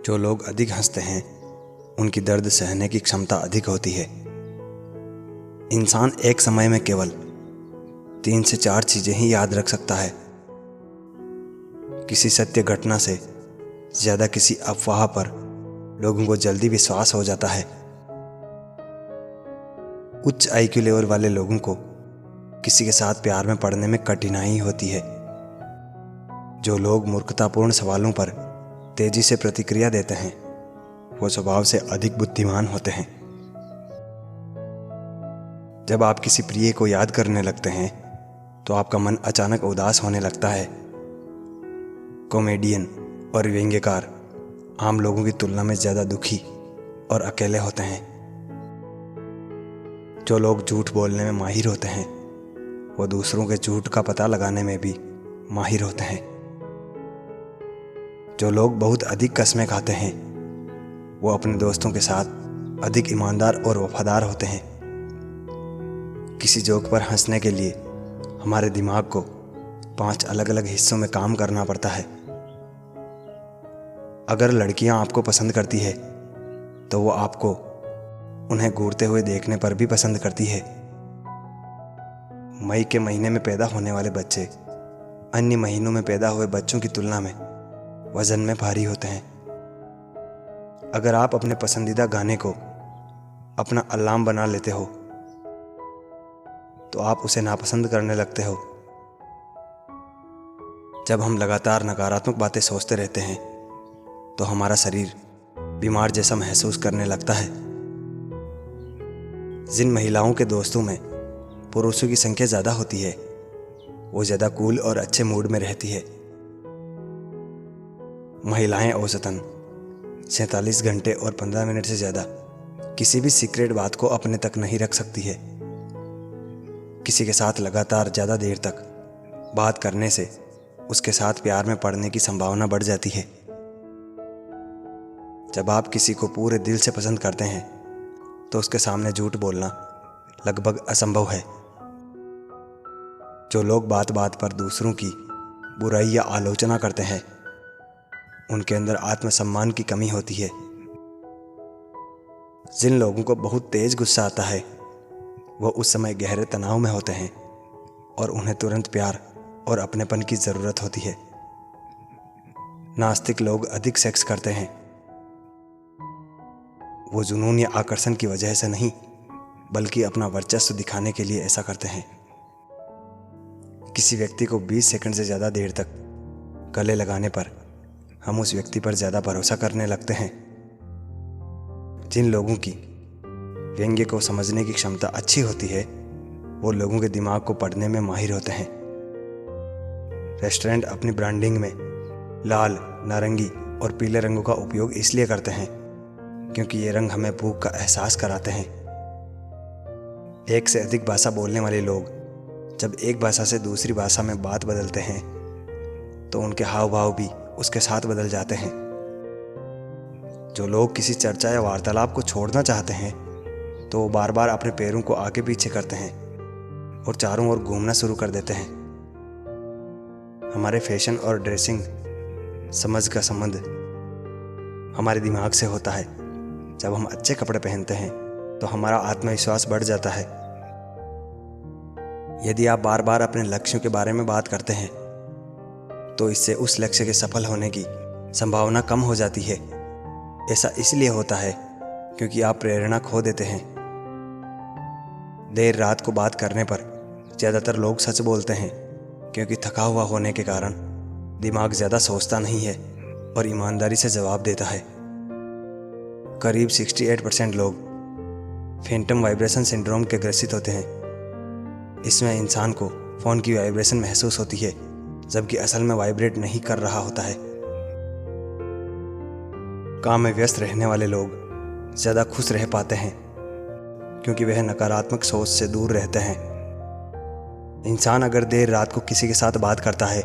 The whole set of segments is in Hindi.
जो लोग अधिक हंसते हैं उनकी दर्द सहने की क्षमता अधिक होती है। इंसान एक समय में केवल 3 से 4 चीजें ही याद रख सकता है। किसी सत्य घटना से ज्यादा किसी अफवाह पर लोगों को जल्दी विश्वास हो जाता है। उच्च आईक्यू लेवल वाले लोगों को किसी के साथ प्यार में पड़ने में कठिनाई होती है। जो लोग मूर्खतापूर्ण सवालों पर तेजी से प्रतिक्रिया देते हैं वो स्वभाव से अधिक बुद्धिमान होते हैं। जब आप किसी प्रिय को याद करने लगते हैं तो आपका मन अचानक उदास होने लगता है। कॉमेडियन और व्यंग्यकार आम लोगों की तुलना में ज्यादा दुखी और अकेले होते हैं। जो लोग झूठ बोलने में माहिर होते हैं वो दूसरों के झूठ का पता लगाने में भी माहिर होते हैं। जो लोग बहुत अधिक कस्में खाते हैं वो अपने दोस्तों के साथ अधिक ईमानदार और वफादार होते हैं। किसी जोक पर हंसने के लिए हमारे दिमाग को 5 अलग अलग हिस्सों में काम करना पड़ता है। अगर लड़कियां आपको पसंद करती है तो वो आपको उन्हें घूरते हुए देखने पर भी पसंद करती है। मई के महीने में पैदा होने वाले बच्चे अन्य महीनों में पैदा हुए बच्चों की तुलना में वजन में भारी होते हैं। अगर आप अपने पसंदीदा गाने को अपना अलार्म बना लेते हो तो आप उसे नापसंद करने लगते हो। जब हम लगातार नकारात्मक बातें सोचते रहते हैं तो हमारा शरीर बीमार जैसा महसूस करने लगता है। जिन महिलाओं के दोस्तों में पुरुषों की संख्या ज़्यादा होती है वो ज़्यादा कूल और अच्छे मूड में रहती है। महिलाएं औसतन 47 घंटे और 15 मिनट से ज़्यादा किसी भी सीक्रेट बात को अपने तक नहीं रख सकती है। किसी के साथ लगातार ज़्यादा देर तक बात करने से उसके साथ प्यार में पड़ने की संभावना बढ़ जाती है। जब आप किसी को पूरे दिल से पसंद करते हैं तो उसके सामने झूठ बोलना लगभग असंभव है। जो लोग बात बात पर दूसरों की बुराई या आलोचना करते हैं उनके अंदर आत्मसम्मान की कमी होती है। जिन लोगों को बहुत तेज गुस्सा आता है वो उस समय गहरे तनाव में होते हैं और उन्हें तुरंत प्यार और अपनेपन की ज़रूरत होती है। नास्तिक लोग अधिक सेक्स करते हैं। वो जुनून या आकर्षण की वजह से नहीं बल्कि अपना वर्चस्व दिखाने के लिए ऐसा करते हैं। किसी व्यक्ति को 20 सेकंड से ज़्यादा देर तक गले लगाने पर हम उस व्यक्ति पर ज़्यादा भरोसा करने लगते हैं। जिन लोगों की व्यंग्य को समझने की क्षमता अच्छी होती है वो लोगों के दिमाग को पढ़ने में माहिर होते हैं। रेस्टोरेंट अपनी ब्रांडिंग में लाल, नारंगी और पीले रंगों का उपयोग इसलिए करते हैं क्योंकि ये रंग हमें भूख का एहसास कराते हैं। एक से अधिक भाषा बोलने वाले लोग जब एक भाषा से दूसरी भाषा में बात बदलते हैं तो उनके हाव भाव भी उसके साथ बदल जाते हैं। जो लोग किसी चर्चा या वार्तालाप को छोड़ना चाहते हैं तो वो बार बार अपने पैरों को आगे पीछे करते हैं और चारों ओर घूमना शुरू कर देते हैं। हमारे फैशन और ड्रेसिंग समझ का संबंध हमारे दिमाग से होता है। जब हम अच्छे कपड़े पहनते हैं तो हमारा आत्मविश्वास बढ़ जाता है। यदि आप बार बार अपने लक्ष्यों के बारे में बात करते हैं तो इससे उस लक्ष्य के सफल होने की संभावना कम हो जाती है। ऐसा इसलिए होता है क्योंकि आप प्रेरणा खो देते हैं। देर रात को बात करने पर ज़्यादातर लोग सच बोलते हैं क्योंकि थका हुआ होने के कारण दिमाग ज़्यादा सोचता नहीं है और ईमानदारी से जवाब देता है। करीब 68% लोग फैंटम वाइब्रेशन सिंड्रोम के ग्रसित होते हैं। इसमें इंसान को फ़ोन की वाइब्रेशन महसूस होती है जबकि असल में वाइब्रेट नहीं कर रहा होता है। काम में व्यस्त रहने वाले लोग ज़्यादा खुश रह पाते हैं क्योंकि वह नकारात्मक सोच से दूर रहते हैं। इंसान अगर देर रात को किसी के साथ बात करता है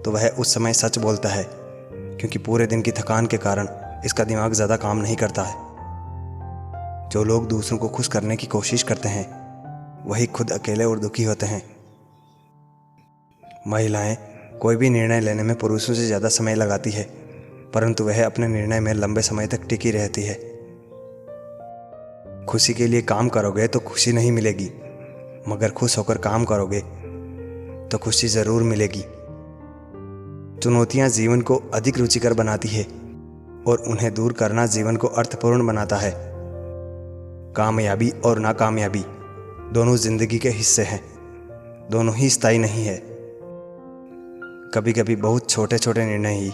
तो वह उस समय सच बोलता है क्योंकि पूरे दिन की थकान के कारण इसका दिमाग ज़्यादा काम नहीं करता है। जो लोग दूसरों को खुश करने की कोशिश करते हैं वही खुद अकेले और दुखी होते हैं। महिलाएं कोई भी निर्णय लेने में पुरुषों से ज़्यादा समय लगाती है, परंतु वह अपने निर्णय में लंबे समय तक टिकी रहती है। खुशी के लिए काम करोगे तो खुशी नहीं मिलेगी, मगर खुश होकर काम करोगे तो खुशी ज़रूर मिलेगी। चुनौतियां जीवन को अधिक रुचिकर बनाती है और उन्हें दूर करना जीवन को अर्थपूर्ण बनाता है। कामयाबी और नाकामयाबी दोनों जिंदगी के हिस्से हैं, दोनों ही स्थायी नहीं है। कभी कभी बहुत छोटे छोटे निर्णय ही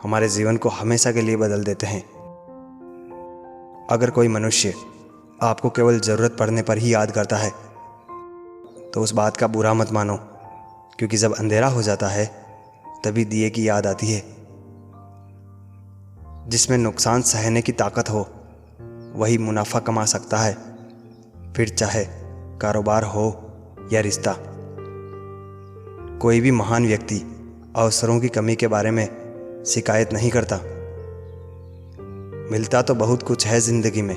हमारे जीवन को हमेशा के लिए बदल देते हैं। अगर कोई मनुष्य आपको केवल ज़रूरत पड़ने पर ही याद करता है तो उस बात का बुरा मत मानो, क्योंकि जब अंधेरा हो जाता है तभी दिए की याद आती है। जिसमें नुकसान सहने की ताकत हो वही मुनाफा कमा सकता है, फिर चाहे कारोबार हो या रिश्ता। कोई भी महान व्यक्ति अवसरों की कमी के बारे में शिकायत नहीं करता। मिलता तो बहुत कुछ है ज़िंदगी में,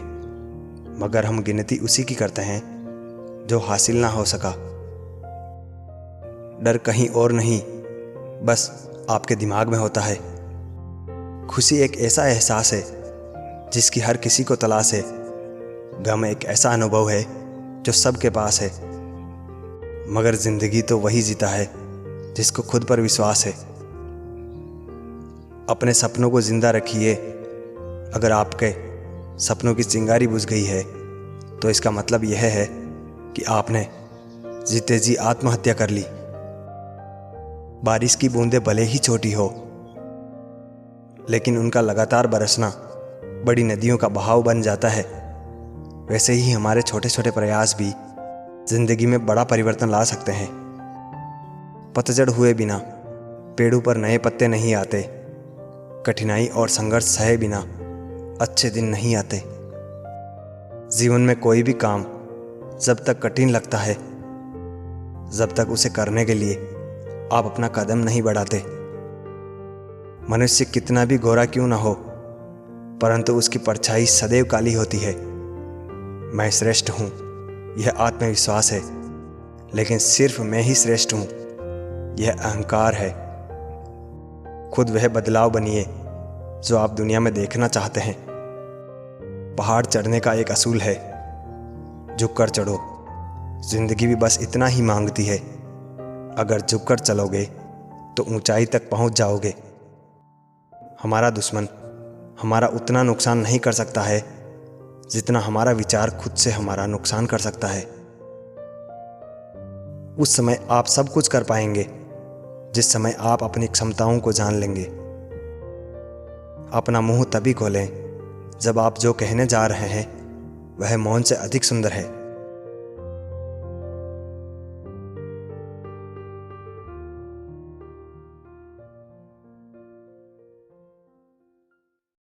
मगर हम गिनती उसी की करते हैं जो हासिल ना हो सका। डर कहीं और नहीं, बस आपके दिमाग में होता है। खुशी एक ऐसा एहसास है जिसकी हर किसी को तलाश है। गम एक ऐसा अनुभव है जो सबके पास है, मगर जिंदगी तो वही जीता है जिसको खुद पर विश्वास है। अपने सपनों को जिंदा रखिए। अगर आपके सपनों की चिंगारी बुझ गई है तो इसका मतलब यह है कि आपने जीते जी आत्महत्या कर ली। बारिश की बूंदें भले ही छोटी हो, लेकिन उनका लगातार बरसना बड़ी नदियों का बहाव बन जाता है। वैसे ही हमारे छोटे छोटे प्रयास भी जिंदगी में बड़ा परिवर्तन ला सकते हैं। पतझड़ हुए बिना पेड़ों पर नए पत्ते नहीं आते। कठिनाई और संघर्ष सहे बिना अच्छे दिन नहीं आते। जीवन में कोई भी काम जब तक कठिन लगता है, जब तक उसे करने के लिए आप अपना कदम नहीं बढ़ाते। मनुष्य कितना भी गोरा क्यों ना हो, परंतु उसकी परछाई सदैव काली होती है। मैं श्रेष्ठ हूँ, यह आत्मविश्वास है, लेकिन सिर्फ मैं ही श्रेष्ठ हूँ, यह अहंकार है। खुद वह बदलाव बनिए जो आप दुनिया में देखना चाहते हैं। पहाड़ चढ़ने का एक असूल है, झुककर चढ़ो। जिंदगी भी बस इतना ही मांगती है। अगर झुककर चलोगे तो ऊंचाई तक पहुंच जाओगे। हमारा दुश्मन हमारा उतना नुकसान नहीं कर सकता है जितना हमारा विचार खुद से हमारा नुकसान कर सकता है। उस समय आप सब कुछ कर पाएंगे जिस समय आप अपनी क्षमताओं को जान लेंगे। अपना मुंह तभी खोलें जब आप जो कहने जा रहे हैं वह मौन से अधिक सुंदर है।